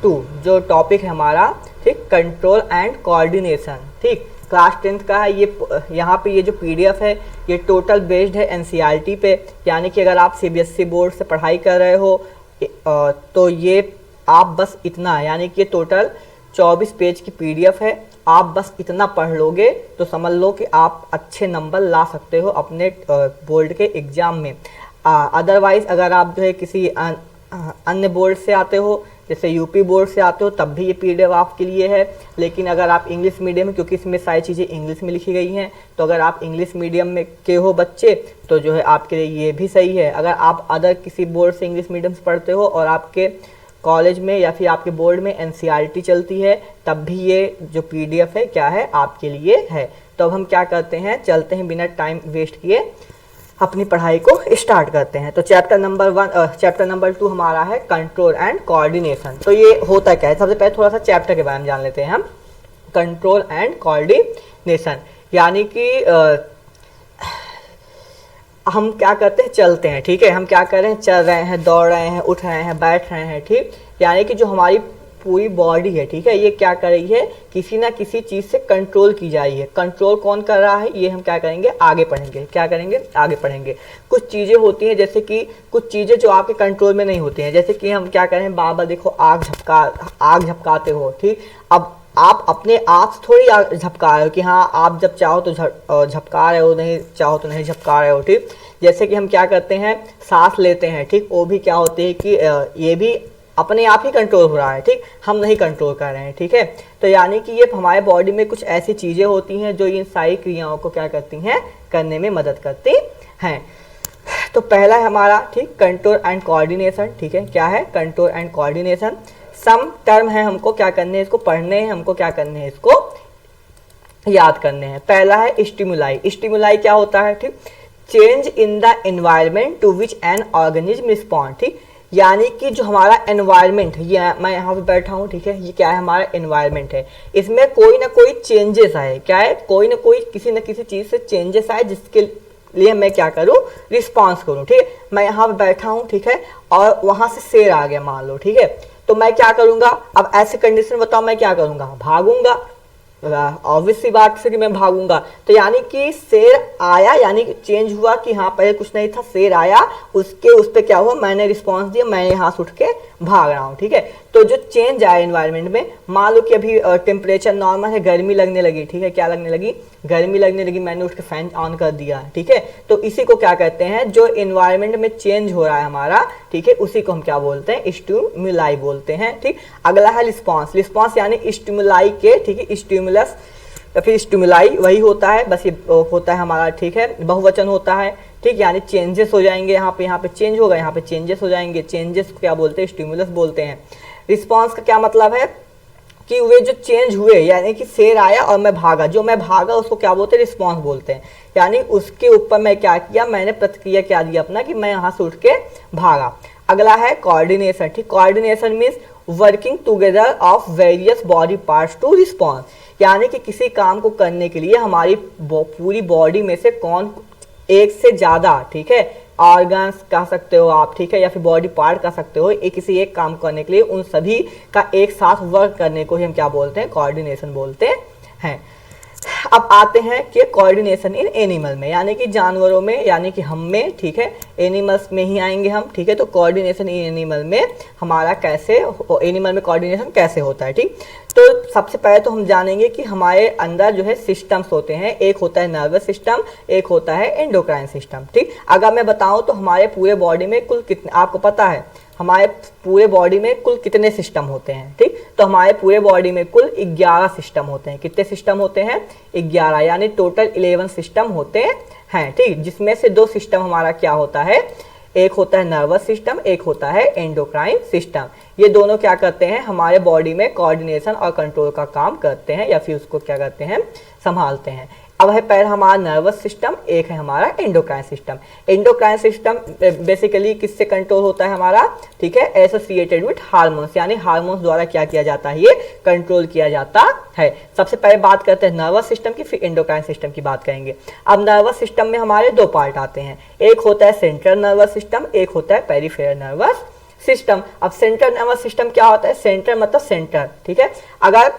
2 जो टॉपिक है हमारा, ठीक, कंट्रोल एंड कोऑर्डिनेशन, ठीक, क्लास 10th का है ये। यहाँ पे ये जो पीडीएफ है ये टोटल बेस्ड है एनसीईआरटी पे, यानी कि अगर आप सीबीएसई बोर्ड से पढ़ाई कर रहे हो तो ये आप बस इतना, यानी कि ये टोटल 24 पेज की पीडीएफ है, आप बस इतना पढ़ लोगे तो समझ लो कि आप अच्छे नंबर ला सकते हो अपने बोर्ड के एग्ज़ाम में। अदरवाइज़ अगर आप जो है किसी अन्य बोर्ड से आते हो, जैसे यूपी बोर्ड से आते हो, तब भी ये पीडीएफ आपके लिए है। लेकिन अगर आप इंग्लिश मीडियम में, क्योंकि इसमें सारी चीज़ें इंग्लिश में लिखी गई हैं, तो अगर आप इंग्लिश मीडियम में के हो बच्चे तो जो है आपके लिए ये भी सही है। अगर आप अदर किसी बोर्ड से इंग्लिश मीडियम से पढ़ते हो और आपके कॉलेज में या फिर आपके बोर्ड में एनसीईआरटी चलती है, तब भी ये जो पीडीएफ है क्या है, आपके लिए है। तो अब हम क्या करते हैं, चलते हैं बिना टाइम वेस्ट किए अपनी पढ़ाई को स्टार्ट करते हैं। तो चैप्टर नंबर 2 हमारा है कंट्रोल एंड कोऑर्डिनेशन। तो ये होता क्या है, सबसे पहले थोड़ा सा चैप्टर के बारे में जान लेते हैं हम। कंट्रोल एंड कोऑर्डिनेशन यानी कि हम क्या करते हैं, चलते हैं, ठीक है, हम क्या कर रहे हैं, चल रहे हैं, दौड़ रहे हैं, उठ रहे हैं, बैठ रहे हैं, ठीक, यानी कि जो हमारी पूरी बॉडी है, ठीक है, ये क्या कर रही है, किसी ना किसी चीज़ से कंट्रोल की जा रही है। कंट्रोल कौन कर रहा है, ये हम क्या करेंगे, आगे पढ़ेंगे। क्या करेंगे, आगे पढ़ेंगे। कुछ चीज़ें होती हैं, जैसे कि कुछ चीज़ें जो आपके कंट्रोल में नहीं होती हैं, जैसे कि हम क्या करें, बाबा देखो आग झपकाते हो, ठीक, अब आप अपने आप से थोड़ी आग झपका रहे हो कि हाँ आप जब चाहो तो झपका रहे हो, नहीं चाहो तो नहीं झपका रहे हो, ठीक। जैसे कि हम क्या करते हैं, सांस लेते हैं, ठीक, वो भी क्या होती है कि ये भी अपने आप ही कंट्रोल हो रहा है, ठीक, हम नहीं कंट्रोल कर रहे हैं, ठीक है। तो यानी कि ये हमारे बॉडी में कुछ ऐसी चीज़ें होती हैं जो इन सारी क्रियाओं को क्या करती हैं, करने में मदद करती हैं। तो पहला है हमारा, ठीक, कंट्रोल एंड कोऑर्डिनेशन, ठीक है, क्या है, control and coordination. Some term है, हमको क्या करने हैं, इसको पढ़ने हैं, हमको क्या करने हैं, इसको याद करने हैं। पहला है स्टिमुलाई। स्टिमुलाई क्या होता है, ठीक, change in the environment to which an organism respond, ठीक, यानी कि जो हमारा एनवायरमेंट, ये मैं यहाँ पे बैठा हूँ, ठीक है, ये क्या है, हमारा एनवायरमेंट है, इसमें कोई ना कोई चेंजेस आए, क्या है, कोई ना कोई किसी न किसी चीज़ से चेंजेस आए, जिसके लिए मैं क्या करूँ, रिस्पॉन्स करूँ, ठीक है। मैं यहाँ पे बैठा हूँ, ठीक है, और वहाँ से शेर आ गया मान लो, ठीक है, तो मैं क्या करूँगा, अब ऐसे कंडीशन बताओ, मैं क्या करूँगा, भागूंगा, ऑब्वियस सी बात से कि मैं भागूंगा। तो यानी कि शेर आया, यानी कि चेंज हुआ कि हाँ पहले कुछ नहीं था, शेर आया, उसके उस पर क्या हुआ, मैंने रिस्पांस दिया, मैं यहाँ से उठ के भाग रहा हूँ, ठीक है। तो जो चेंज आया एनवायरनमेंट में, मान लो कि अभी टेम्परेचर नॉर्मल है, गर्मी लगने लगी, ठीक है, क्या लगने लगी, गर्मी लगने लगी, मैंने उठ के फैन ऑन कर दिया, ठीक है। तो इसी को क्या कहते हैं, जो एनवायरनमेंट में चेंज हो रहा है हमारा, ठीक है, उसी को हम क्या बोलते हैं, स्टिमुलाई बोलते हैं, ठीक। अगला है रिस्पॉन्स। रिस्पॉन्स यानी स्टिमुलाई के, ठीक है, स्टिमुलस या फिर स्टिमुलाई वही होता है, बस ये होता है हमारा, ठीक है, बहुवचन होता है, ठीक, यानी चेंजेस हो जाएंगे, यहाँ पे चेंज होगा, यहाँ पे चेंजेस हो जाएंगे, चेंजेस को क्या बोलते हैं, स्टिमुलस बोलते हैं। रिस्पॉन्स का क्या मतलब है कि वे जो चेंज हुए, यानी कि शेर आया और मैं भागा, जो मैं भागा उसको क्या बोलते हैं, रिस्पॉन्स बोलते हैं, यानी उसके ऊपर मैं क्या किया, मैंने प्रतिक्रिया क्या दी अपना, कि मैं यहाँ से उठ के भागा। अगला है कोऑर्डिनेशन, ठीक, coordination means working together of various body parts to response, यानी कि किसी काम को करने के लिए हमारी पूरी बॉडी में से कौन एक से ज़्यादा, ठीक है, ऑर्गन्स कह सकते हो आप, ठीक है, या फिर बॉडी पार्ट कह सकते हो, किसी एक काम करने के लिए उन सभी का एक साथ वर्क करने को ही हम क्या बोलते हैं, कोऑर्डिनेशन बोलते हैं। अब आते हैं कि कोऑर्डिनेशन इन एनिमल में, यानी कि जानवरों में, यानी कि हम में, ठीक है, एनिमल्स में ही आएंगे हम, ठीक है। तो कोऑर्डिनेशन इन एनिमल में हमारा कैसे, एनिमल में कोऑर्डिनेशन कैसे होता है, ठीक। तो सबसे पहले तो हम जानेंगे कि हमारे अंदर जो है सिस्टम्स होते हैं, एक होता है नर्वस सिस्टम, एक होता है एंडोक्राइन सिस्टम, ठीक। अगर मैं बताऊं तो हमारे पूरे बॉडी में कुल कितने, आपको पता है हमारे पूरे बॉडी में कुल कितने सिस्टम होते हैं, ठीक। तो हमारे पूरे बॉडी में कुल 11 सिस्टम होते हैं। कितने सिस्टम होते हैं, 11, यानी टोटल 11 सिस्टम होते हैं, ठीक, जिसमें से 2 सिस्टम हमारा क्या होता है, एक होता है नर्वस सिस्टम, एक होता है एंडोक्राइन सिस्टम। ये दोनों क्या करते हैं, हमारे बॉडी में कोऑर्डिनेशन और कंट्रोल का काम करते हैं, या फिर उसको क्या करते हैं, संभालते हैं। अब है पहला हमारा नर्वस सिस्टम, एक है हमारा endocrine system. Endocrine system basically किससे कंट्रोल होता है हमारा, ठीक है, एसोसिएटेड विथ हार्मोन्स, यानी हार्मोन्स द्वारा क्या किया जाता है, ये कंट्रोल किया जाता है। सबसे पहले बात करते हैं नर्वस सिस्टम की, फिर एंडोक्राइन सिस्टम की बात करेंगे। अब नर्वस सिस्टम में हमारे 2 पार्ट आते हैं, एक होता है सेंट्रल नर्वस सिस्टम, एक होता है पेरिफेरल नर्वस सिस्टम। अब सेंट्रल नर्वस सिस्टम क्या होता है, सेंटर मतलब सेंटर, ठीक है। अगर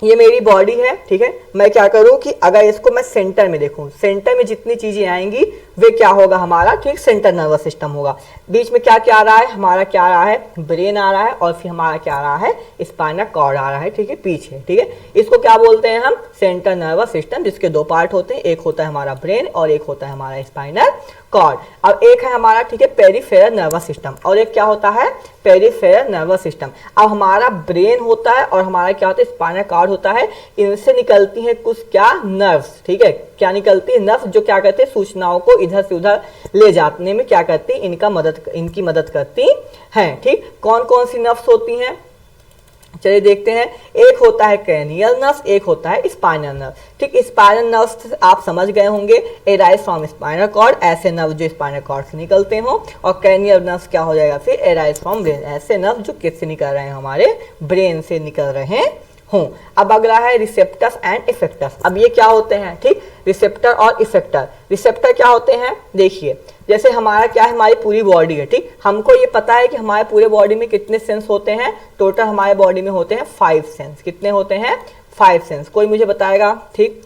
ये मेरी बॉडी है, ठीक है, मैं क्या करूं कि अगर इसको मैं सेंटर में देखूं, सेंटर में जितनी चीजें आएंगी वे क्या होगा हमारा, ठीक, सेंट्रल नर्वस सिस्टम होगा। बीच में क्या क्या आ रहा है हमारा, क्या आ रहा है, ब्रेन आ रहा है, और फिर हमारा क्या आ रहा है, स्पाइनल कॉर्ड आ रहा है, ठीक है, पीछे, ठीक है। इसको क्या बोलते हैं हम, सेंट्रल नर्वस सिस्टम, जिसके दो पार्ट होते हैं, एक होता है हमारा ब्रेन और एक होता है हमारा स्पाइनल कॉर्ड। अब एक है हमारा, ठीक है, पेरिफेरल नर्वस सिस्टम, और एक क्या होता है, पेरिफेरल नर्वस सिस्टम। अब हमारा ब्रेन होता है और हमारा क्या होता है, स्पाइनल कॉर्ड होता है। इनसे निकलती हैं कुछ क्या, नर्व्स, ठीक है, क्या निकलती है, नर्व्स, जो क्या करते हैं, सूचनाओं को इधर से उधर ले जाने में क्या करती है, इनकी मदद करती हैं, ठीक। कौन कौन सी नर्व्स होती हैं, चलिए देखते हैं। एक होता है क्रेनियल नर्व्स, एक होता है स्पाइनल नर्व, ठीक। स्पाइनल नर्व्स आप समझ गए होंगे, एराइज फ्रॉम स्पाइनल कॉर्ड, ऐसे नर्व जो स्पाइनल कॉर्ड से निकलते हो। और क्रेनियल नर्व्स क्या हो जाएगा फिर, एराइज फ्रॉम ब्रेन, ऐसे नर्व जो किससे निकल रहे हैं, हमारे ब्रेन से निकल रहे हों। अब अगला है रिसेप्टर्स एंड इफेक्टर्स। अब ये क्या होते हैं, ठीक, रिसेप्टर और इफेक्टर। रिसेप्टर क्या होते हैं, देखिए, जैसे हमारा क्या है, हमारी पूरी बॉडी है, ठीक, हमको ये पता है कि हमारे पूरे बॉडी में कितने सेंस होते हैं, टोटल हमारे बॉडी में होते हैं 5 सेंस। कितने होते हैं, 5 सेंस। कोई मुझे बताएगा, ठीक,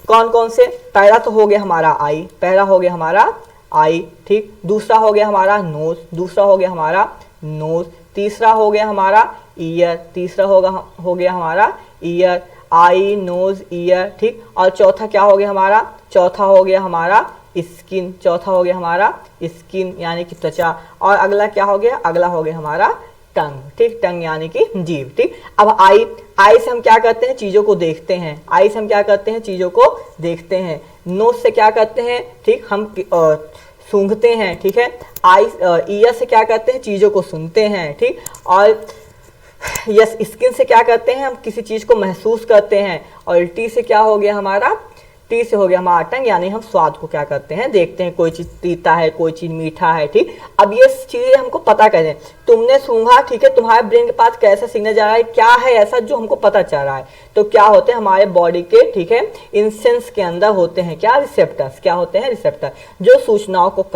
कौन कौन से। पहला तो हो गया हमारा आई, पहला हो गया हमारा आई, ठीक। दूसरा हो गया हमारा नोज, दूसरा हो गया हमारा नोज। तीसरा हो गया हमारा ईयर, तीसरा हो गया हमारा ईयर, आई नोज ईयर, ठीक। और चौथा क्या हो गया हमारा, चौथा हो गया हमारा स्किन, चौथा हो गया हमारा स्किन यानी कि त्वचा। और अगला क्या हो गया, अगला हो गया हमारा टंग, ठीक, टंग यानी कि जीभ, ठीक। अब आई से हम क्या करते हैं, चीजों को देखते हैं, आई से हम क्या करते हैं, चीजों को देखते हैं। नोज से क्या करते हैं, ठीक, हम सूंघते हैं, ठीक है। ईयर से क्या करते हैं, चीजों को सुनते हैं, ठीक। और यस, स्किन से क्या करते हैं, हम किसी चीज को महसूस करते हैं। और टी से क्या हो गया हमारा, टी से हो गया हमारा टंग, यानी हम स्वाद को क्या करते हैं, देखते हैं, कोई चीज तीता है, कोई चीज मीठा है, ठीक। अब ये चीजें हमको पता करें, तुमने सूंघा, ठीक है, तुम्हारे ब्रेन के पास कैसा सिग्नल जा रहा है, क्या है ऐसा जो हमको पता चल रहा है। तो क्या होते हैं हमारे बॉडी के, ठीक है, इन सेंस के अंदर होते हैं क्या, रिसेप्टर्स। क्या होते हैं, रिसेप्टर, जो सूचनाओं को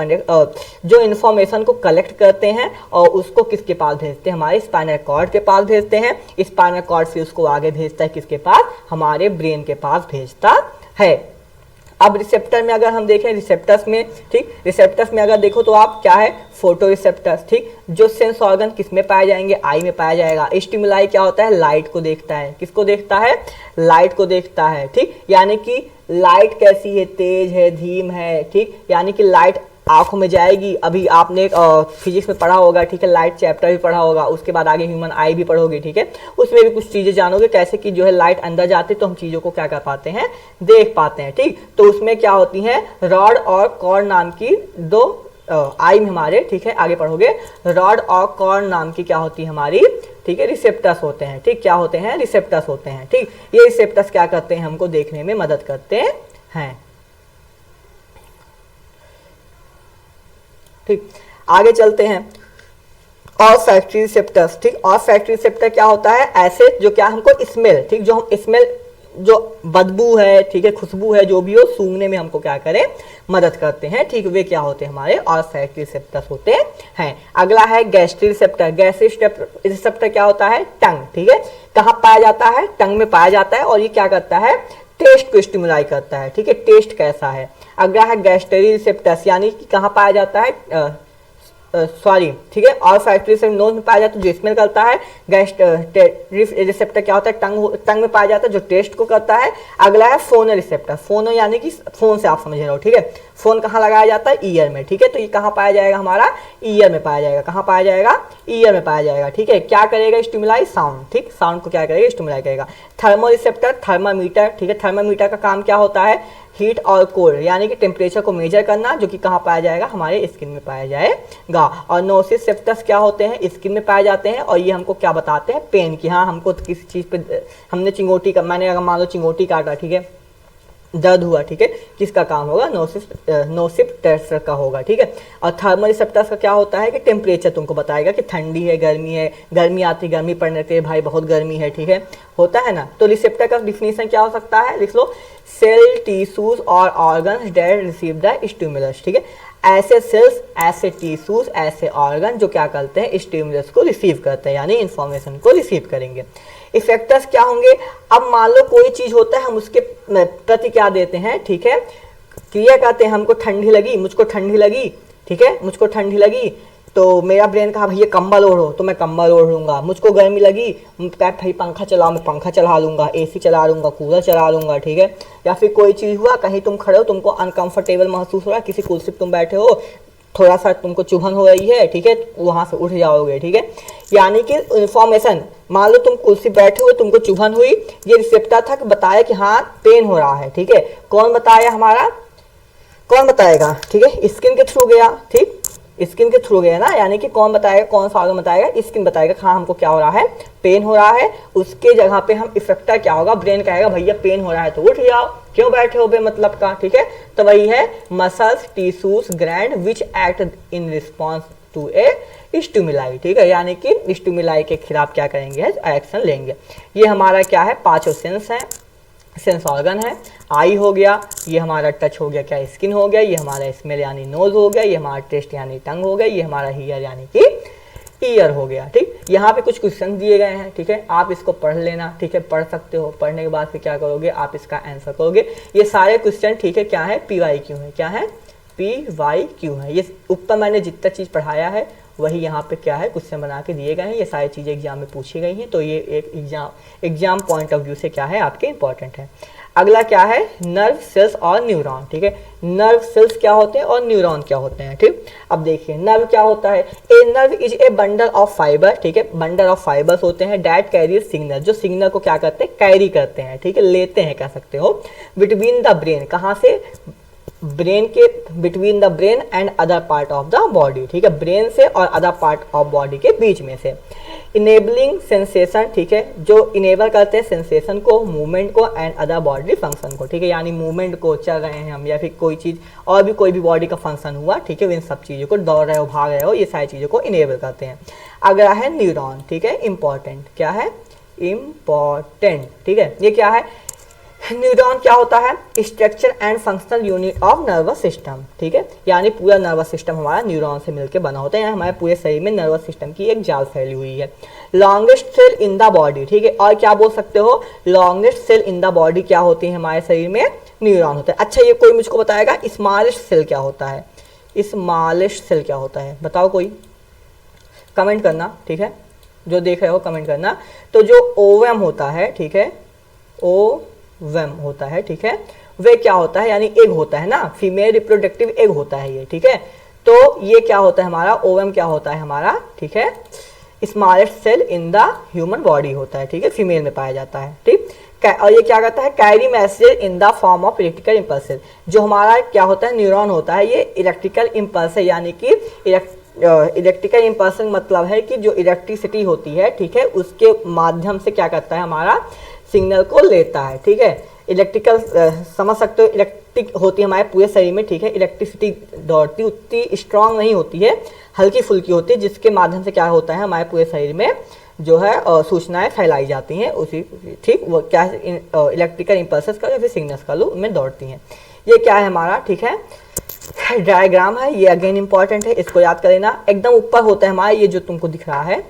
जो इन्फॉर्मेशन को कलेक्ट करते हैं और उसको किसके पास भेजते हैं, हमारे स्पाइनल कॉर्ड के पास भेजते हैं। स्पाइनल कॉर्ड से उसको आगे भेजता है किसके पास, हमारे ब्रेन के पास भेजता है। अब रिसेप्टर में अगर हम देखें, रिसेप्टर्स में, ठीक, रिसेप्टर्स में अगर देखो तो आप क्या है, फोटो रिसेप्टर्स, ठीक, जो सेंस ऑर्गन किस में पाया जाएंगे, आई में पाया जाएगा। स्टिमुलाई क्या होता है, लाइट को देखता है, किसको देखता है, लाइट को देखता है, ठीक, यानी कि लाइट कैसी है, तेज है, धीम है, ठीक, यानी कि लाइट आंखों में जाएगी। अभी आपने फिजिक्स में पढ़ा होगा, ठीक है, लाइट चैप्टर भी पढ़ा होगा, उसके बाद आगे ह्यूमन आई भी पढ़ोगे, ठीक है, उसमें भी कुछ चीजें जानोगे कैसे कि जो है लाइट अंदर जाती है तो हम चीजों को क्या कर पाते हैं, देख पाते हैं, ठीक। तो उसमें क्या होती हैं, रॉड और कॉर्ड नाम की दो, आई में हमारे, ठीक है, आगे पढ़ोगे, रॉड और कॉर्ड नाम की क्या होती है हमारी, ठीक है, रिसेप्टर्स होते हैं, ठीक, क्या होते हैं, रिसेप्टर्स होते हैं, ठीक। ये रिसेप्टर्स क्या करते हैं, हमको देखने में मदद करते हैं, ठीक। आगे चलते हैं, और फैक्ट्री रिसेप्टर्स, ठीक। और फैक्ट्री रिसेप्टर क्या होता है, ऐसे जो क्या हमको स्मेल, ठीक, जो हम स्मेल, जो बदबू है, ठीक है, खुशबू है, जो भी हो, सूंघने में हमको क्या करें, मदद करते हैं, ठीक। वे क्या होते हैं हमारे, और फैक्ट्री रिसेप्टर्स होते हैं। अगला है गैस्ट्रिक रिसेप्टर। गैस्ट्रिक रिसेप्टर क्या होता है, टंग, ठीक है, कहाँ पाया जाता है, टंग में पाया जाता है। और ये क्या करता है, टेस्ट को स्टिमुलाई करता है, ठीक है, टेस्ट कैसा है। अगला है गैस्ट्री रिसेप्टर्स, यानी कि कहाँ पाया जाता है, सॉरी, ठीक है, और फैक्ट्री से नोज में पाया जाता है जो स्मेल करता है। रिसेप्टर क्या होता है, टंग में पाया जाता है जो टेस्ट को करता है। अगला है फोनो रिसेप्टर। फोनो यानी कि फोन से आप समझ रहे हो, ठीक है, फोन कहाँ लगाया जाता है, ईयर में, ठीक है। तो ये कहाँ पाया जाएगा हमारा, ईयर में पाया जाएगा। कहाँ पाया जाएगा, ईयर में पाया जाएगा, ठीक है। क्या करेगा, स्टिमुलाई साउंड, ठीक, साउंड को क्या करेगा, स्टिमुलाई करेगा। थर्मो रिसेप्टर, थर्मामीटर, ठीक है, थर्मामीटर का काम क्या होता है, हीट और कोल्ड यानी कि टेम्परेचर को मेजर करना, जो कि कहाँ पाया जाएगा, हमारे स्किन में पाया जाएगा। और नोसिसेप्टर्स क्या होते हैं, स्किन में पाए जाते हैं, और ये हमको क्या बताते हैं, पेन की, हाँ, हमको किसी चीज़ पे हमने चिंगोटी का, मैंने अगर मान लो चिंगोटी काटा, ठीक है, दर्द हुआ, ठीक है, किसका काम होगा, नोसिसेप्टर का होगा, ठीक है। और थर्मल रिसेप्टर्स का क्या होता है कि टेम्परेचर तुमको बताएगा कि ठंडी है, गर्मी आती, गर्मी पड़ने पे भाई बहुत गर्मी है, ठीक है, होता है ना। तो रिसेप्टर का डिफिनीशन क्या हो सकता है, लिख लो, सेल टिश्यूज और organs that receive the stimulus, ठीक है, ऐसे सेल्स, ऐसे टिश्यूज, ऐसे ऑर्गन जो क्या करते हैं, स्टिमुलस को रिसीव करते हैं, यानी इंफॉर्मेशन को रिसीव करेंगे। इफेक्टर्स क्या होंगे, अब मान लो कोई चीज होता है, हम उसके प्रति क्या देते हैं, ठीक है, क्रिया कहते हैं, हमको ठंडी लगी, मुझको ठंडी लगी, ठीक है, मुझको ठंडी लगी तो मेरा ब्रेन कहा भैया कंबल ओढ़ो, तो मैं कंबल ओढ़ लूंगा। मुझको गर्मी लगी, कहा भाई पंखा चलाओ, मैं पंखा चला लूंगा, एसी चला लूंगा, कूलर चला लूंगा, ठीक है। या फिर कोई चीज़ हुआ, कहीं तुम खड़े हो, तुमको अनकंफर्टेबल महसूस हो रहा है, किसी कुर्सी पर तुम बैठे हो, थोड़ा सा तुमको चुभन हो रही है, ठीक है, वहां से उठ जाओगे, ठीक है। यानी कि इन्फॉर्मेशन, मान लो तुम कुर्सी बैठे हुए, तुमको चुभन हुई, ये रिसेप्टर था कि बताया कि हाँ पेन हो रहा है, ठीक है। कौन बताया, हमारा कौन बताएगा, ठीक है, स्किन के थ्रू गया, ठीक, स्किन के थ्रू गया ना, यानी कि कौन बताएगा, कौन सा ऑर्गन बताएगा, स्किन बताएगा, हाँ हमको क्या हो रहा है, पेन हो रहा है। उसके जगह पे हम इफेक्टर क्या होगा, ब्रेन कहेगा भैया पेन हो रहा है तो उठ जाओ, क्यों बैठे हो बेमतलब का, ठीक है। तो वही है muscles, tissues, gland which act in response to a stimuli, ठीक है, यानी कि स्टिमुलाई के खिलाफ क्या करेंगे, एक्शन लेंगे। ये हमारा क्या है, पांचों सेंस है, सेंस ऑर्गन है। आई हो गया, ये हमारा टच हो गया, क्या स्किन हो गया, ये हमारा स्मेल यानी नोज हो गया, ये हमारा टेस्ट यानी टंग हो गया, ये हमारा हियर यानी कि ईयर हो गया, ठीक। यहाँ पे कुछ क्वेश्चन दिए गए हैं, ठीक है, आप इसको पढ़ लेना, ठीक है, पढ़ सकते हो। पढ़ने के बाद फिर क्या करोगे, आप इसका आंसर करोगे। ये सारे क्वेश्चन, ठीक है, क्या है, PYQ है, क्या है, PYQ है। ये ऊपर मैंने जितना चीज़ पढ़ाया है वही यहाँ पे क्या है, क्वेश्चन बना के दिए गए हैं। ये सारी चीज़ें एग्जाम में पूछी गई हैं, तो ये एक एग्जाम पॉइंट ऑफ व्यू से क्या है, आपके इंपॉर्टेंट है। अगला क्या है, नर्व सेल्स और न्यूरॉन, ठीक है। नर्व सेल्स क्या होते हैं और न्यूरॉन क्या होते हैं, ठीक। अब देखिए नर्व क्या होता है, a nerve is a bundle of fibre, ठीक है, बंडल ऑफ फाइबर्स होते हैं डैट कैरी सिग्नल, जो सिग्नल को क्या करते हैं, कैरी करते हैं, ठीक है, लेते हैं कह सकते हो, बिटवीन द ब्रेन, कहाँ से, ब्रेन के, between the brain and other part of the body, ठीक है, ब्रेन से और अदर पार्ट ऑफ बॉडी के बीच में से। इनेबलिंग सेंसेशन, ठीक है, जो इनेबल करते हैं सेंसेशन को, मूवमेंट को एंड अदर बॉडी फंक्शन को, ठीक है, यानी मूवमेंट को, चल रहे हैं हम या फिर कोई चीज़ और भी कोई भी बॉडी का फंक्शन हुआ, ठीक है, इन सब चीज़ों को, दौड़ रहे हो, भाग रहे हो, ये सारी चीज़ों को इनेबल करते हैं। अगला है न्यूरॉन, ठीक है, इंपॉर्टेंट, क्या है, इंपॉर्टेंट, ठीक है। ये क्या है, न्यूरॉन क्या होता है, structure and functional unit of nervous system, ठीक है, यानी पूरा नर्वस सिस्टम हमारा न्यूरॉन से मिलकर बना होता है, यानी हमारे पूरे शरीर में नर्वस सिस्टम की एक जाल फैली हुई है। Longest cell in the body, ठीक है, और क्या बोल सकते हो, longest cell in the body क्या होती है हमारे शरीर में, न्यूरॉन होता है। अच्छा ये कोई मुझको बताएगा स्मॉलेस्ट सेल क्या होता है, स्मॉलेस्ट सेल क्या होता है, बताओ कोई, कमेंट करना, ठीक है, जो देख रहे हो कमेंट करना। तो जो ओवम होता है, ठीक है, ओवम होता है, ठीक है, वे क्या होता है, यानी एग होता है ना, फीमेल रिप्रोडक्टिव एग होता है ये, ठीक है। तो ये क्या होता है हमारा, ओवम क्या होता है हमारा, ठीक है, smallest cell in the human body होता है, ठीक है, फीमेल में पाया जाता है, ठीक। और ये क्या करता है, carry message in the form of electrical impulses, जो हमारा क्या होता है, न्यूरॉन होता है, ये इलेक्ट्रिकल इम्पल्स है, यानी कि इलेक्ट्रिकल इम्पल्सन मतलब है कि जो इलेक्ट्रिसिटी होती है, ठीक है, उसके माध्यम से क्या करता है, हमारा सिग्नल को लेता है, ठीक है। इलेक्ट्रिकल समझ सकते हो, इलेक्ट्रिक होती है हमारे पूरे शरीर में, ठीक है, इलेक्ट्रिसिटी दौड़ती, उतनी स्ट्रांग नहीं होती है, हल्की फुल्की होती है, जिसके माध्यम से क्या होता है हमारे पूरे शरीर में जो है सूचनाएं फैलाई जाती हैं, उसी, ठीक, वो क्या है, इलेक्ट्रिकल इम्पल्सेस का या फिर सिग्नल्स का लूप में दौड़ती हैं। ये क्या है हमारा, ठीक है, डायग्राम है, ये अगेन इंपॉर्टेंट है, इसको याद कर लेना। एकदम ऊपर होता है हमारा ये जो तुमको दिख रहा है,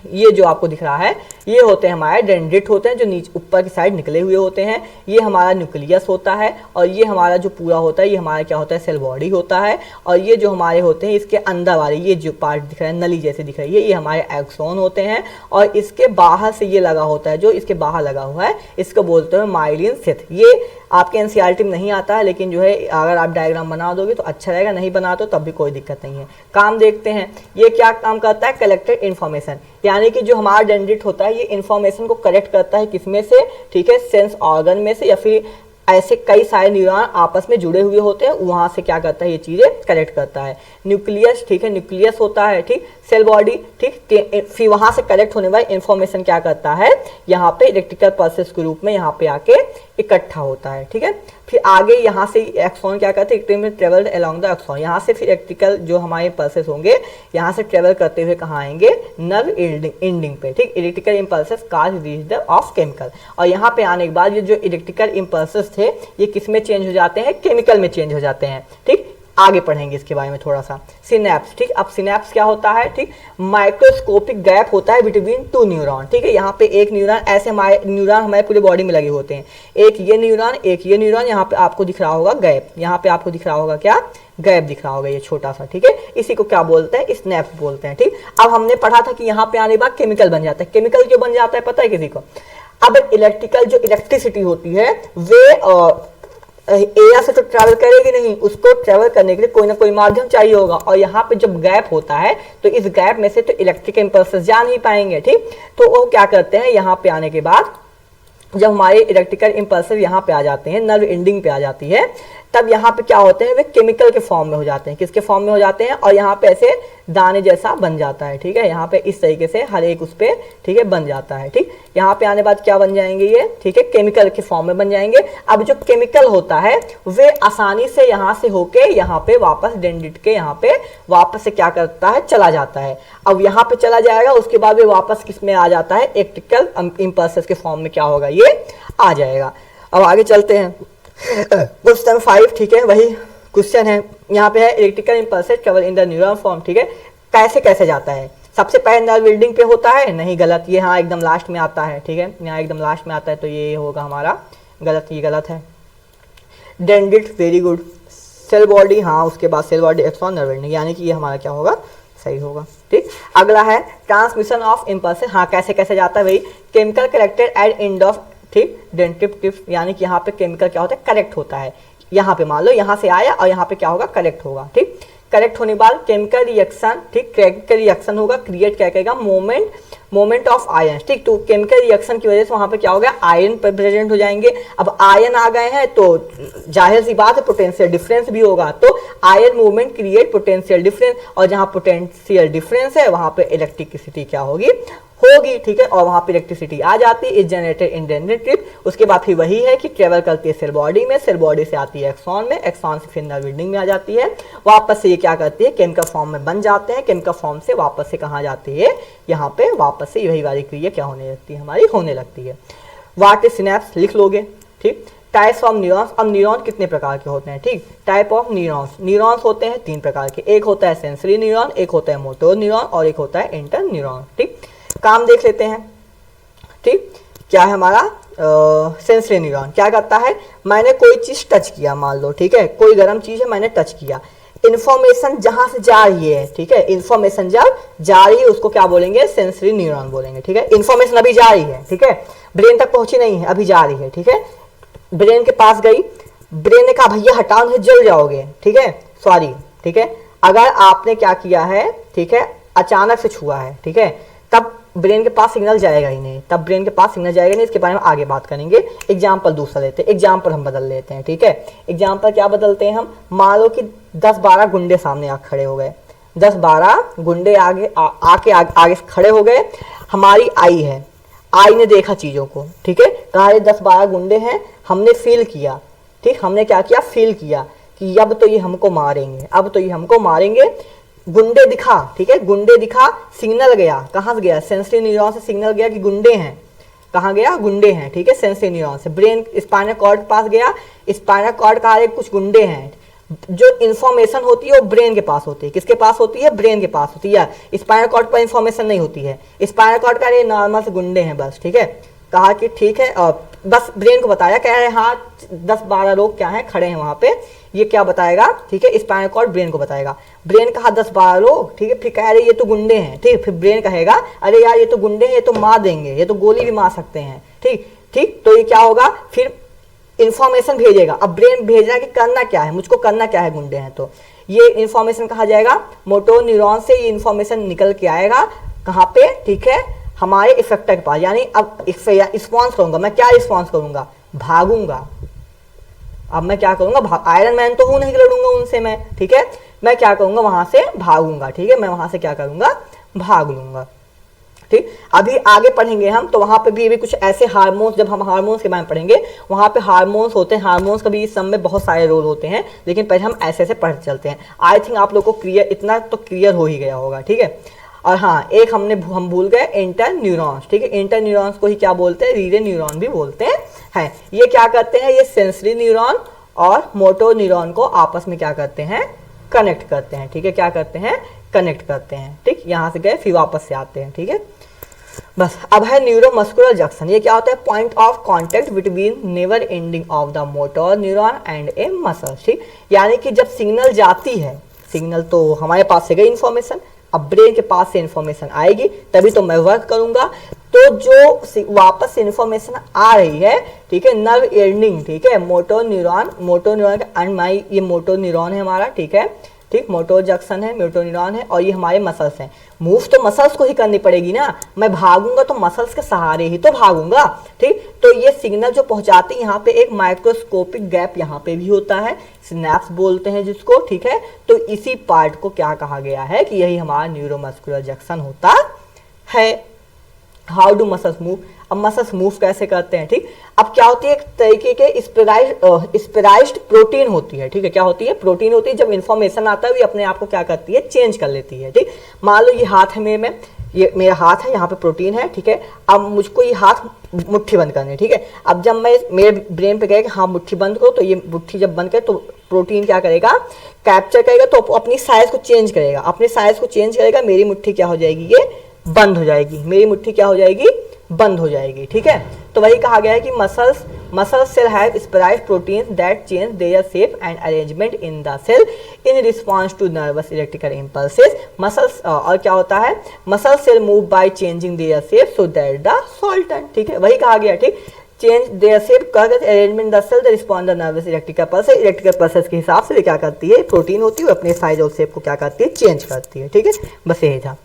ये जो आपको दिख रहा है, ये होते हैं हमारे डेंड्रिट होते हैं, जो नीचे ऊपर की साइड निकले हुए होते हैं। ये हमारा न्यूक्लियस होता है, और ये हमारा जो पूरा होता है, ये हमारा क्या होता है, सेल बॉडी होता है। और ये जो हमारे होते हैं, इसके अंदर वाले ये जो पार्ट दिख रहा है, नली जैसे दिख रही है, ये हमारे एक्सोन होते हैं। और इसके बाहर से ये लगा होता है, जो इसके बाहर लगा हुआ है, इसको बोलते हैं माइलिन शीथ। ये आपके एनसीईआरटी में नहीं आता है, लेकिन जो है अगर आप डायग्राम बना दोगे तो अच्छा रहेगा, नहीं बना तो तब भी कोई दिक्कत नहीं है। काम देखते हैं, ये क्या काम करता है, कलेक्टेड इन्फॉर्मेशन, यानी कि जो हमारा डेंड्रिट होता है, ये इन्फॉर्मेशन को कलेक्ट करता है, किसमें से, ठीक है, सेंस ऑर्गन में से, या फिर ऐसे कई सारे न्यूरॉन आपस में जुड़े हुए होते हैं, वहां से क्या करता है, ये चीजें कलेक्ट करता है। न्यूक्लियस, ठीक है, न्यूक्लियस होता है, ठीक, सेल बॉडी, ठीक, फिर वहां से कलेक्ट होने वाली इंफॉर्मेशन क्या करता है, यहाँ पे इलेक्ट्रिकल पल्सेस के रूप में यहाँ पे आके इकट्ठा होता है, ठीक है। फिर आगे यहाँ से एक्सॉन क्या करते हैं, ट्रेवल अलोंग द एक्सॉन, यहाँ से फिर इलेक्ट्रिकल जो हमारे पल्सेस होंगे, यहाँ से ट्रेवल करते हुए कहाँ आएंगे, नर्व एंडिंग पे, ठीक, electrical impulses cause reach the of chemical. और यहाँ पे आने के बाद ये जो इलेक्ट्रिकल इम्पल्सेस थे, ये किस में चेंज हो जाते हैं, केमिकल में चेंज हो जाते हैं, ठीक, आगे पढ़ेंगे इसके बारे में थोड़ा सा। सिनेप्स, ठीक, अब सिनेप्स क्या होता है, ठीक, माइक्रोस्कोपिक गैप होता है बिटवीन टू न्यूरॉन, ठीक है। यहाँ पे एक न्यूरॉन, ऐसे हमारे न्यूरॉन हमारे पूरे बॉडी में लगे होते हैं, एक ये न्यूरॉन, एक ये न्यूरॉन, यहाँ पे आपको दिख रहा होगा गैप, यहाँ पे आपको दिख रहा होगा क्या, गैप दिख रहा होगा ये छोटा सा, ठीक है। इसी को क्या बोलते हैं, स्नैप्स बोलते हैं, ठीक। अब हमने पढ़ा था कि यहाँ पे आने के बाद केमिकल बन जाता है। केमिकल क्यों बन जाता है पता है किसी को? अब इलेक्ट्रिकल जो इलेक्ट्रिसिटी होती है वे एयर से तो ट्रैवल करेगी नहीं, उसको ट्रैवल करने के लिए कोई ना कोई माध्यम चाहिए होगा, और यहाँ पे जब गैप होता है तो इस गैप में से तो इलेक्ट्रिक इंपल्सेस जा नहीं पाएंगे, ठीक। तो वो क्या करते हैं, यहाँ पे आने के बाद जब हमारे इलेक्ट्रिकल इंपल्सेस यहाँ पे आ जाते हैं, नर्व एंडिंग पे आ जाती है, तब यहाँ पे क्या होते हैं, वे केमिकल के फॉर्म में हो जाते हैं। किसके फॉर्म में हो जाते हैं? और यहाँ पे ऐसे दाने जैसा बन जाता है, ठीक है। यहाँ पे इस तरीके से हर एक उस पे, ठीक है, बन जाता है, ठीक। यहाँ पे आने बाद क्या बन जाएंगे ये, ठीक है, केमिकल के फॉर्म में बन जाएंगे। अब जो केमिकल होता है वे आसानी से यहाँ से होके यहाँ पे वापस डेंड्रिट के यहाँ पे वापस से क्या करता है, चला जाता है। अब यहाँ पे चला जाएगा, उसके बाद वे वापस किस में आ जाता है, इलेक्ट्रिकल इंपल्सेस के फॉर्म में क्या होगा, ये आ जाएगा। अब आगे चलते हैं, क्वेश्चन 5, ठीक है, वही क्वेश्चन है। यहाँ पे है electrical impulses travel in the neuron form, ठीक है। कैसे कैसे जाता है? सबसे पहले नर्व एंडिंग पे होता है, नहीं गलत, ये हाँ एकदम लास्ट में आता है, ठीक है, यहाँ एकदम लास्ट में आता है, तो ये होगा हमारा गलत, ये गलत है। Dendrite, very good. Cell body, हाँ उसके बाद cell body, axon, nerve ending, यानी कि ये हमारा क्या होगा, सही होगा, ठीक। अगला है ट्रांसमिशन ऑफ इंपल्सेस, हाँ कैसे कैसे जाता है, वही chemical collected at end of, ठीक, डेंड्रिट टिप, यानी कि यहाँ पे केमिकल क्या होता है, कलेक्ट होता है। यहाँ पे मान लो यहाँ से आया और यहाँ पे क्या होगा, कलेक्ट होगा, ठीक। कलेक्ट होने के बाद केमिकल रिएक्शन, ठीक, केमिकल रिएक्शन होगा, क्रिएट क्या करेगा, मोमेंट ऑफ आयन, ठीक। तो केमिकल रिएक्शन की वजह से वहां पे क्या हो गया, आयन प्रेजेंट हो जाएंगे। अब आयन आ गए हैं तो जाहिर सी बात है पोटेंशियल डिफरेंस भी होगा, तो ion movement create potential difference, और जहां पोटेंशियल डिफरेंस है वहां पे इलेक्ट्रिसिटी क्या होगी, ठीक है, और वहां पे इलेक्ट्रिसिटी आ जाती है, इज जनरेटेड इन डेंड्रिट टिप। उसके बाद फिर वही है कि ट्रेवल करती है सेल बॉडी में, सेल बॉडी से आती है एक्सॉन में, एक्सॉन से फिर नर्व एंडिंग में आ जाती है, वापस से ये क्या करती है, केमिकल फॉर्म में बन जाते हैं, केमिकल फॉर्म से वापस से कहाँ जाती है, यहाँ पे वापस से यही वाली क्रिया क्या होने लगती है, हमारी होने लगती है। व्हाट इज सिनेप्स लिख लोगे, ठीक। टाइप्स ऑफ न्यूरॉन्स, अब न्यूरॉन कितने प्रकार के होते हैं, ठीक। टाइप ऑफ न्यूरॉन्स, न्यूरॉन्स होते हैं 3 प्रकार के, एक होता है सेंसरी न्यूरॉन, एक होता है मोटोर न्यूरॉन, और एक होता है इंटर न्यूरॉन, ठीक। काम देख लेते हैं, ठीक। क्या है हमारा सेंसरी न्यूरॉन, क्या करता है, मैंने कोई चीज टच किया, मान लो, ठीक है, कोई गर्म चीज है, मैंने टच किया, इंफॉर्मेशन जहां से जा रही है, ठीक है, इंफॉर्मेशन जब जा रही है उसको क्या बोलेंगे, सेंसरी न्यूरॉन बोलेंगे, ठीक है। इंफॉर्मेशन अभी जा रही है, ठीक है, ब्रेन तक पहुंची नहीं है, अभी जा रही है, ठीक है, ब्रेन के पास गई, ब्रेन ने कहा भैया हटाओ नहीं जल जाओगे, ठीक है, सॉरी, ठीक है। अगर आपने क्या किया है, ठीक है, अचानक से छुआ है, ठीक है, तब ब्रेन के पास सिग्नल जाएगा ही नहीं, तब ब्रेन के पास सिग्नल जाएगा नहीं, इसके बारे में आगे बात करेंगे। एग्जाम्पल दूसरा लेते हैं, एग्जाम्पल हम बदल लेते हैं, ठीक है। एग्जाम्पल क्या बदलते हैं हम, मान लो कि 10-12 गुंडे सामने आके खड़े हो गए, 10-12 गुंडे आगे खड़े हो गए, हमारी आई है, आई ने देखा चीजों को, ठीक है, कहा ये 10-12 गुंडे हैं, हमने फील किया, ठीक, हमने क्या किया, फील किया कि अब तो ये हमको मारेंगे, अब तो ये हमको मारेंगे, गुंडे दिखा, ठीक है, गुंडे दिखा, सिग्नल गया, कहाँ से गया, सेंसरी न्यूरॉन से सिग्नल गया कि गुंडे हैं, कहाँ गया, गुंडे हैं, ठीक है, सेंसरी न्यूरॉन से ब्रेन स्पाइनल कॉर्ड के पास गया, स्पाइनल कॉर्ड का कुछ गुंडे हैं, जो इन्फॉर्मेशन होती है वो ब्रेन के पास होती है, किसके पास होती है, ब्रेन के पास होती है, स्पाइनल कॉर्ड पर इन्फॉर्मेशन नहीं होती है, स्पाइनल कॉर्ड का ये नॉर्मल से गुंडे हैं बस, ठीक है, कहा कि ठीक है, बस ब्रेन को बताया क्या है, हाँ 10-12 लोग क्या हैं खड़े हैं वहां पे, ये क्या बताएगा, ठीक है, स्पाइनल कॉर्ड ब्रेन को बताएगा, ब्रेन कहा 10-12 लोग, ठीक है, फिर कह रहे ये तो गुंडे हैं, ठीक, फिर ब्रेन कहेगा अरे यार ये तो गुंडे हैं, ये तो मार देंगे, ये तो गोली भी मार सकते हैं, ठीक ठीक, तो ये क्या होगा, फिर इंफॉर्मेशन भेजेगा। अब ब्रेन भेज रहा है कि करना क्या है, मुझको करना क्या है, गुंडे हैं, तो ये इंफॉर्मेशन कहा जाएगा मोटोर न्यूरॉन से, ये इंफॉर्मेशन निकल के आएगा कहाँ पे, ठीक है, हमारे इफेक्टर के पास, यानी अब रिस्पॉन्स करूंगा, मैं क्या रिस्पॉन्स करूंगा, भागूंगा। अब मैं क्या करूंगा, आयरन मैन तो हूं नहीं कि लड़ूंगा उनसे मैं, ठीक है, मैं क्या करूंगा, वहां से भागूंगा, ठीक है, मैं वहां से क्या करूंगा, भाग लूंगा, ठीक। अभी आगे पढ़ेंगे हम, तो वहां पे भी कुछ ऐसे हार्मोन्स, जब हम हार्मोन्स के बारे में पढ़ेंगे, वहां पे हार्मोन्स होते हैं, हार्मोन्स का भी इस सब में बहुत सारे रोल होते हैं, लेकिन पहले हम ऐसे ऐसे पढ़ चलते हैं। आई थिंक आप लोग को क्लियर, इतना तो क्लियर हो ही गया होगा, ठीक है। और हाँ एक हम भूल गए, इंटर न्यूरॉन्स, ठीक है, इंटर न्यूरॉन्स को ही क्या बोलते हैं, रीरे न्यूरॉन भी बोलते हैं। ये क्या करते हैं, ये सेंसरी न्यूरॉन और मोटोर न्यूरॉन को आपस में क्या करते हैं, कनेक्ट करते हैं, ठीक है, क्या करते हैं, कनेक्ट करते हैं, ठीक, यहाँ से गए फिर वापस से आते हैं, ठीक है। बस अब है न्यूरोमस्कुलर जंक्शन। ये क्या होता है, point of contact between never ending of the motor neuron and A muscle, ठीक, यानी कि जब सिग्नल जाती है, सिग्नल तो हमारे पास से गई इन्फॉर्मेशन, अब ब्रेन के पास से इन्फॉर्मेशन आएगी तभी तो मैं वर्क करूंगा, तो जो वापस से इन्फॉर्मेशन आ रही है, ठीक है, नर्व एंडिंग, ठीक है, मोटर न्यूरॉन का अनमाई, ये मोटर न्यूरॉन है हमारा, ठीक है, ठीक, मोटर जंक्शन है, मोटर न्यूरॉन है, और ये हमारे मसल्स हैं। मूव तो मसल्स को ही करनी पड़ेगी ना, मैं भागूंगा तो मसल्स के सहारे ही तो भागूंगा, ठीक। तो ये सिग्नल जो पहुंचाते हैं, यहाँ पे एक माइक्रोस्कोपिक गैप यहाँ पे भी होता है, सिनेप्स बोलते हैं जिसको, ठीक है। तो इसी पार्ट को क्या कहा गया है कि यही हमारा न्यूरोमस्कुलर जंक्शन होता है। हाउ डू मसल्स मूव, अब मसल्स मूव कैसे करते हैं, ठीक। अब क्या होती है, एक तरीके के स्पेराइज्ड प्रोटीन होती है, ठीक है, क्या होती है, प्रोटीन होती है, जब इन्फॉर्मेशन आता है वो अपने आप को क्या करती है, चेंज कर लेती है, ठीक। मान लो ये हाथ है मेरे में, ये मेरा हाथ है, यहाँ पे प्रोटीन है, ठीक है। अब मुझको ये हाथ मुट्ठी बंद करनी है, ठीक है। अब जब मैं मेरे ब्रेन पे गए कि हाँ मुट्ठी बंद करो, तो ये मुट्ठी जब बंद करे तो प्रोटीन क्या करेगा, कैप्चर करेगा, तो अपनी साइज को चेंज करेगा, अपने साइज को चेंज करेगा, मेरी मुट्ठी क्या हो जाएगी, ये बंद हो जाएगी, मेरी मुट्ठी क्या हो जाएगी, बंद हो जाएगी, ठीक है। तो वही कहा गया है कि muscle cell have specialized proteins that change their shape and arrangement in the cell in response to nervous electrical impulses. Muscles और क्या होता है, muscle cell move by changing their shape so that the सॉल्टन, ठीक है, वही कहा गया, ठीक, change their shape arrangement the cell the respond the nervous electrical pulses, electrical pulses के हिसाब से क्या करती है, प्रोटीन होती है, अपने साइज और शेप को क्या करती है, चेंज करती है, ठीक है। बस यही था।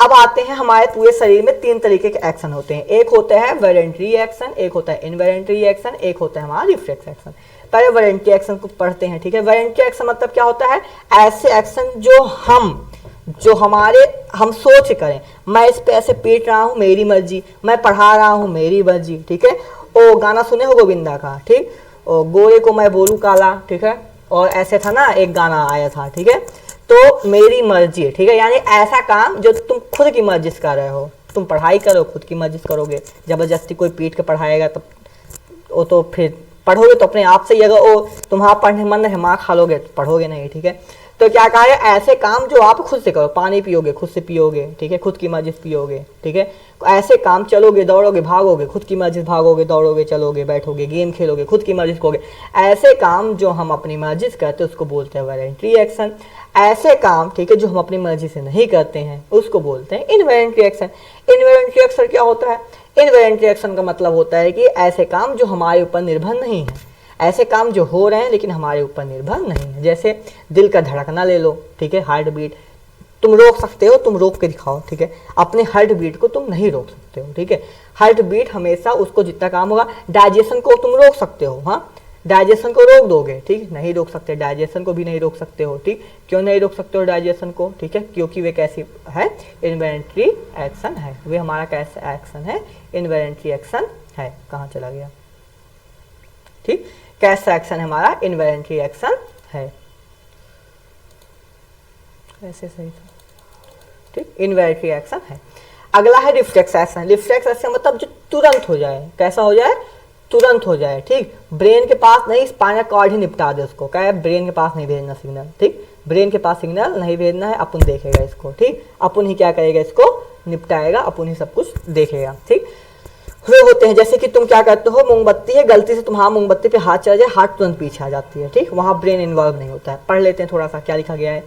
अब आते हैं, हमारे पूरे शरीर में 3 तरीके के एक्शन होते हैं, एक होता है वॉलंटरी एक्शन, एक होता है इनवॉलंटरी एक्शन, एक होता है हमारा रिफ्लेक्स एक्शन। पहले वॉलंटरी एक्शन को पढ़ते हैं, ठीक है। वॉलंटरी एक्शन मतलब क्या होता है, ऐसे एक्शन जो हम सोच करें, मैं इस पे ऐसे पीट रहा हूँ, मेरी मर्जी, मैं पढ़ा रहा हूँ, मेरी मर्जी, ठीक है। ओ गाना सुने हो गोविंदा का, ठीक, ओ गोरे को मैं बोलूं काला, ठीक है, और ऐसे था ना एक गाना आया था, ठीक है। तो मेरी मर्जी है, ठीक है, यानी ऐसा काम जो तुम खुद की मर्जी से कर रहे हो, तुम पढ़ाई करो खुद की मर्जी से करोगे, जबरदस्ती कोई पीट के पढ़ाएगा तब वो तो फिर पढ़ोगे तो अपने आप से ही, अगर वो तुम्हारा पढ़ने मन है माँ खा लोगे तो पढ़ोगे नहीं, ठीक है। तो क्या कहा है, ऐसे काम जो आप खुद से करो, पानी पियोगे खुद से पियोगे, ठीक है, खुद की मर्जी से पियोगे, ठीक है, ऐसे काम, चलोगे दौड़ोगे भागोगे खुद की मर्जी से भागोगे, दौड़ोगे चलोगे बैठोगे गेम खेलोगे खुद की मर्जी से करोगे, ऐसे काम जो हम अपनी मर्जी से करते हैं उसको बोलते हैं वॉलंटरी एक्शन। ऐसे काम, ठीक है, जो हम अपनी मर्जी से नहीं करते हैं उसको बोलते हैं इनवॉलंटरी एक्शन। इनवॉलंटरी एक्शन क्या होता है, इनवॉलंटरी एक्शन का मतलब होता है कि ऐसे काम जो हमारे ऊपर निर्भर नहीं है, ऐसे काम जो हो रहे हैं लेकिन हमारे ऊपर निर्भर नहीं है। जैसे दिल का धड़कना ले लो, ठीक है, हार्ट बीट, तुम रोक सकते हो, तुम रोक के दिखाओ, ठीक है, अपने हार्ट बीट को तुम नहीं रोक सकते हो, ठीक है। हार्ट बीट हमेशा उसको जितना काम होगा, डाइजेशन को तुम रोक सकते हो, हाँ, डाइजेशन को रोक दोगे, ठीक, नहीं रोक सकते, डाइजेशन को भी नहीं रोक सकते हो, ठीक, क्यों नहीं रोक सकते हो डाइजेशन को, ठीक है, क्योंकि वे कैसी है, इनवॉलंटरी एक्शन है, वे हमारा कैसा एक्शन है, इनवॉलंटरी एक्शन है। कहाँ चला गया, ठीक, कैसा एक्शन है हमारा, इनवॉलंटरी एक्शन है, ऐसे सही था, ठीक, इनवॉलंटरी एक्शन है। अगला है रिफ्लेक्स एक्शन। रिफ्लेक्स एक्शन मतलब जो तुरंत हो जाए, कैसा हो जाए, तुरंत हो जाए, ठीक, ब्रेन के पास नहीं, स्पाइनल कॉर्ड ही निपटा दे उसको, क्या है, ब्रेन के पास नहीं भेजना सिग्नल, ठीक, ब्रेन के पास सिग्नल नहीं भेजना है, अपन देखेगा इसको, ठीक, अपन ही क्या करेगा, इसको निपटाएगा, अपन ही सब कुछ देखेगा, ठीक। वे होते हैं जैसे कि तुम क्या करते हो, मोमबत्ती है, गलती से तुम्हारा मोमबत्ती पे हाथ चला जाए, हाथ तुरंत पीछे आ जाती है, ठीक, वहां ब्रेन इन्वॉल्व नहीं होता है। पढ़ लेते हैं थोड़ा सा क्या लिखा गया है,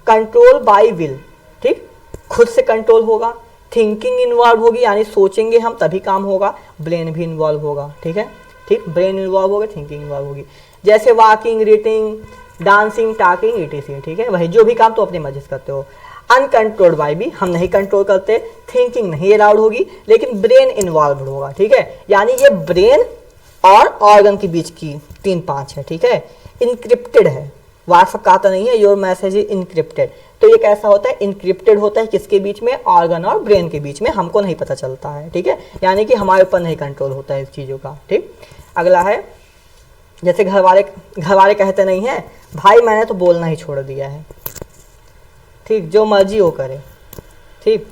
कंट्रोल बाय विल, ठीक, खुद से कंट्रोल होगा, थिंकिंग इन्वॉल्व होगी, यानी सोचेंगे हम तभी काम होगा, ब्रेन भी इन्वॉल्व होगा, ठीक है, ठीक, ब्रेन इन्वॉल्व होगा, थिंकिंग इन्वॉल्व होगी, जैसे walking, reading, dancing, talking, etc., ठीक है, वही जो भी काम तो अपनी मर्जी से करते हो। अनकंट्रोल्ड बाय भी हम नहीं कंट्रोल करते, थिंकिंग नहीं अलाउड होगी, लेकिन ब्रेन इन्वॉल्व होगा, ठीक है, यानी ये ब्रेन और ऑर्गन के बीच की 3-5 है, ठीक है, इनक्रिप्टेड है, व्हाट्सएप का आता नहीं है, योर मैसेज इज इनक्रिप्टेड, तो ये कैसा होता है, इनक्रिप्टेड होता है, किसके बीच में, ऑर्गन और ब्रेन के बीच में, हमको नहीं पता चलता है, ठीक है, यानी कि हमारे ऊपर नहीं कंट्रोल होता है इस चीज़ों का, ठीक। अगला है, जैसे घर वाले कहते नहीं है, भाई मैंने तो बोलना ही छोड़ दिया है, ठीक, जो मर्जी हो करे, ठीक।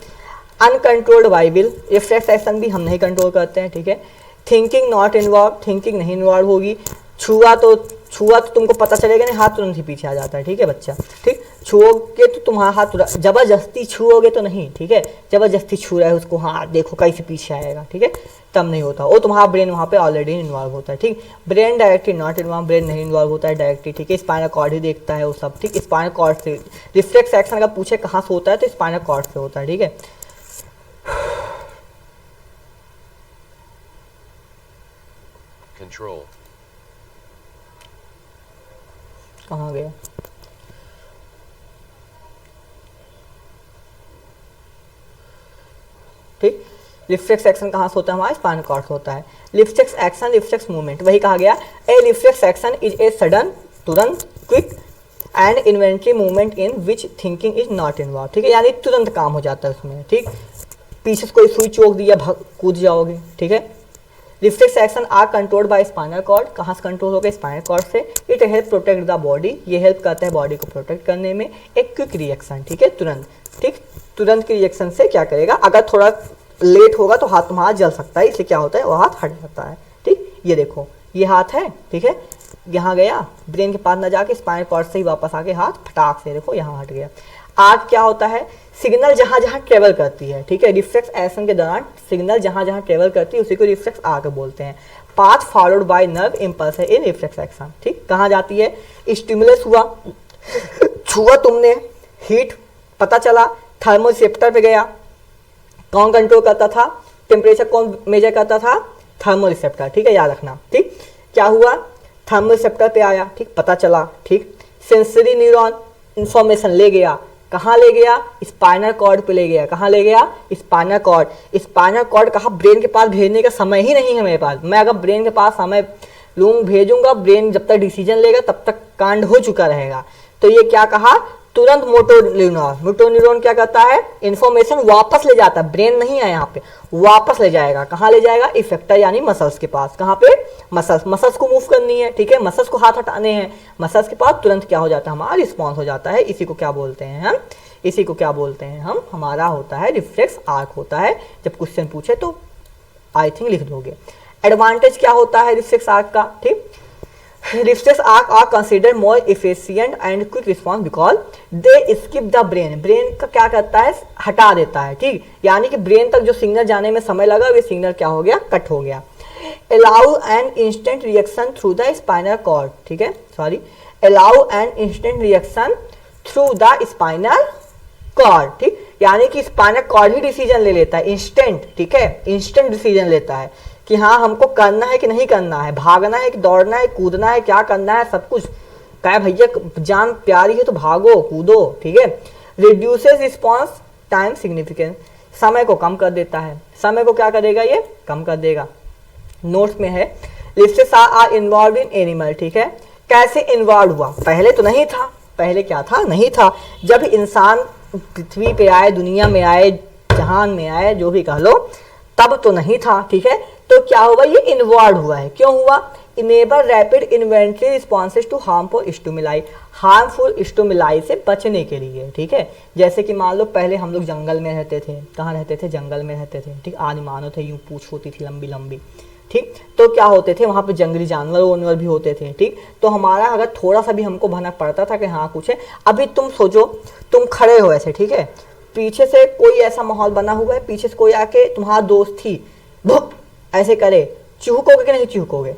Uncontrolled by will, reflex action भी हम नहीं कंट्रोल करते हैं, ठीक है। थिंकिंग नॉट इन्वॉल्व, थिंकिंग नहीं इन्वॉल्व होगी, छुआ तो छुआ तो तुमको पता चलेगा नहीं, हाथ तुरंत ही पीछे आ जाता है, ठीक है बच्चा। ठीक, छुओगे तो तुम्हारा हाथ जबरदस्ती छुओगे तो नहीं, ठीक है, जबरदस्ती छू रहा है उसको, हाँ देखो कैसे पीछे आएगा, ठीक है, तब नहीं होता, वो तुम्हारा ब्रेन वहाँ पे ऑलरेडी इन्वॉल्व होता है। ठीक, brain directly not involve, brain नहीं इन्वॉल्व होता है डायरेक्टली, ठीक है, स्पाइनल कॉर्ड ही देखता है वो सब। ठीक, स्पाइनल कॉर्ड से रिफ्लेक्स एक्शन अगर पूछे कहाँ से होता है तो स्पाइनल कॉर्ड से होता है, ठीक है। Control. कहाँ गया? ठीक, रिफ्लेक्स एक्शन कहाँ से होता है? हमारा स्पाइनल कॉर्ड से होता है। रिफ्लेक्स एक्शन, रिफ्लेक्स मूवमेंट, वही कहा गया, a reflex action is a sudden, तुरंत, quick and involuntary movement in which thinking is not involve. ठीक है, यानी तुरंत काम हो जाता है उसमें। ठीक, पीछे से कोई सुई चोक दिया, कूद जाओगे, ठीक है। Reflex action are controlled by spinal cord, कहाँ से कंट्रोल होगा? स्पाइनल कॉर्ड से। It help protect the body, ये हेल्प करता है बॉडी को प्रोटेक्ट करने में। एक क्विक रिएक्शन, ठीक है, तुरंत। ठीक, तुरंत के रिएक्शन से क्या करेगा, अगर थोड़ा लेट होगा तो हाथ तुम्हारा जल सकता है, इसलिए क्या होता है वो हाथ हट जाता है। ठीक, ये देखो ये हाथ है, ठीक है, यहाँ गया, ब्रेन के पास ना जाके स्पाइनल कॉर्ड से ही वापस आके हाथ फटाक से देखो यहाँ हट गया। आग क्या होता है? सिग्नल जहां जहां ट्रेवल करती है, ठीक है, रिफ्लेक्स एक्शन के दौरान सिग्नल जहां जहां ट्रेवल करती है उसी को रिफ्लेक्स आग बोलते हैं। Path followed by nerve impulse है इन रिफ्लेक्स एक्शन। ठीक, कहाँ जाती है? स्टिमुलस हुआ, छुआ तुमने, हीट पता चला, थर्मोरिसेप्टर पे गया, कौन कंट्रोल करता था? टेम्परेचर कौन मेजर करता था? थर्मोरिसेप्टर, ठीक है, याद रखना। ठीक, क्या हुआ? थर्मोरिसेप्टर पे आया, ठीक, पता चला, ठीक, सेंसरी न्यूरॉन इंफॉर्मेशन ले गया, कहाँ ले गया? स्पाइनल कॉर्ड पे ले गया। कहाँ ले गया? Spinal cord. स्पाइनल कॉर्ड कहा, ब्रेन के पास भेजने का समय ही नहीं है मेरे पास। मैं अगर ब्रेन के पास समय भेजूंगा, ब्रेन जब तक डिसीजन लेगा तब तक कांड हो चुका रहेगा। तो ये क्या कहा? तुरंत मोटो न्यूरॉन क्या करता है? इंफॉर्मेशन वापस ले जाता है, ब्रेन नहीं है यहाँ पे, वापस ले जाएगा। कहाँ ले जाएगा? इफेक्टर यानी मसल्स के पास। कहाँ पे? मसल्स को मूव करनी है, ठीक है, मसल्स को हाथ हटाने हैं, मसल्स के पास तुरंत क्या हो जाता है? हमारा रिस्पॉन्स हो जाता है। इसी को क्या बोलते हैं हम? इसी को क्या बोलते हैं हम? हमारा होता है रिफ्लेक्स आर्क होता है। जब क्वेश्चन पूछे तो आई थिंक लिख दोगे। एडवांटेज क्या होता है रिफ्लेक्स आर्क का? ठीक, reflex arc are considered more efficient and quick response because they skip the brain. Brain का क्या करता है? हटा देता है। ठीक, यानी कि ब्रेन तक जो सिग्नल जाने में समय लगा वो सिग्नल क्या हो गया? कट हो गया। Allow an instant reaction through the spinal cord, ठीक है, sorry, allow an instant reaction through the spinal cord. ठीक, यानी कि स्पाइनल कॉर्ड ही डिसीजन ले लेता है, इंस्टेंट, ठीक है, इंस्टेंट डिसीजन लेता है कि हाँ हमको करना है कि नहीं करना है, भागना है कि दौड़ना है, कूदना है, क्या करना है, सब कुछ कहे भैया जान प्यारी है तो भागो कूदो, ठीक है। रिड्यूसेस रिस्पॉन्स टाइम सिग्निफिकेंस, समय को कम कर देता है। समय को क्या करेगा? ये कम कर देगा। नोट्स में है reflex are involve in animal, ठीक है। कैसे इन्वॉल्व हुआ? पहले तो नहीं था। पहले क्या था? नहीं था। जब इंसान पृथ्वी पे आए, दुनिया में आए, जहान में आए, जो भी कह लो, तब तो नहीं था, ठीक है। तो क्या हुआ? ये इन्वॉल्व हुआ है। क्यों हुआ? Enable rapid inventory responses to harmful stimuli, harmful stimuli से बचने के लिए, ठीक है। जैसे कि मान लो पहले हम लोग जंगल में रहते थे। कहाँ रहते थे? जंगल में रहते थे, ठीक। आदि मानव थे, यूं पूंछ होती थी लंबी लंबी, ठीक। तो क्या होते थे वहाँ पे? जंगली जानवर वानवर भी होते थे, ठीक। तो हमारा अगर थोड़ा सा भी हमको भनक पड़ता था कि हाँ कुछ है, अभी तुम सोचो, तुम खड़े हो ऐसे, ठीक है, पीछे से कोई ऐसा माहौल बना हुआ है, पीछे से कोई आके तुम्हारा दोस्त थी भुक ऐसे करे, चिहुकोगे कि नहीं चिहुकोगे?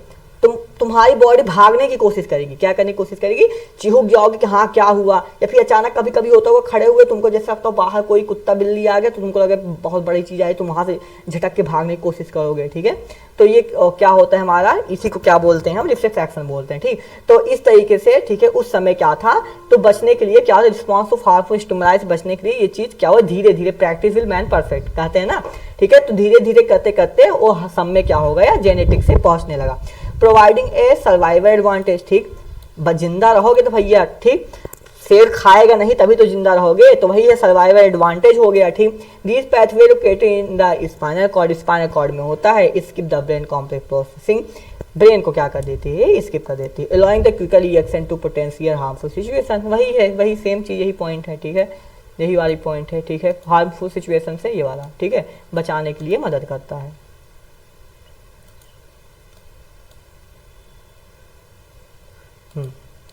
तुम्हारी बॉडी भागने की कोशिश करेगी। क्या करने की कोशिश करेगी? चिहुक जाओगे कि हाँ क्या हुआ। या फिर अचानक कभी कभी होता होगा खड़े हुए तुमको जैसे लगता हो बाहर कोई कुत्ता बिल्ली आ गया तो तुमको लगे बहुत बड़ी चीज आई, तुम वहां से झटक के भागने की कोशिश करोगे, ठीक है। तो ये क्या होता है हमारा? इसी को क्या बोलते हैं हम? रिफ्लेक्स एक्शन बोलते हैं, ठीक। तो इस तरीके से, ठीक है, उस समय क्या था? तो बचने के लिए क्या, रिस्पॉन्स टू हार्मफुल स्टिमुलाई से बचने के लिए ये चीज क्या हो? धीरे धीरे, प्रैक्टिस विल मैन परफेक्ट कहते हैं ना, ठीक है। तो धीरे धीरे करते करते वो समय क्या हो गया? जेनेटिक से पहुंचने लगा। प्रोवाइडिंग ए सर्वाइवल एडवांटेज, ठीक। जिंदा रहोगे तो भैया, ठीक, शेर खाएगा नहीं तभी तो जिंदा रहोगे, तो वही है सर्वाइवल एडवांटेज हो गया, ठीक। This pathway located in the spinal cord, spinal cord में होता है। Skip the brain complex processing, brain को क्या कर देती है? स्किप कर देती है। Allowing the quicker reaction to potential harmful situation, वही है, वही सेम चीज, यही पॉइंट है, ठीक है, यही वाली पॉइंट है, ठीक है। हार्मफुल सिचुएशन से ये वाला, ठीक है, बचाने के लिए मदद करता है।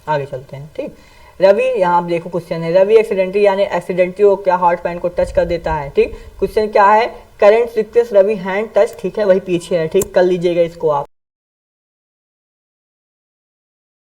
आगे चलते हैं। ठीक, रवि, यहाँ आप देखो क्वेश्चन है, रवि एक्सीडेंटली यानी एक्सीडेंटली वो क्या हॉट पैंट को टच कर देता है। ठीक, क्वेश्चन क्या है, current request Ravi hand touch, ठीक है, वही पीछे है। ठीक, कर लीजिएगा इसको आप।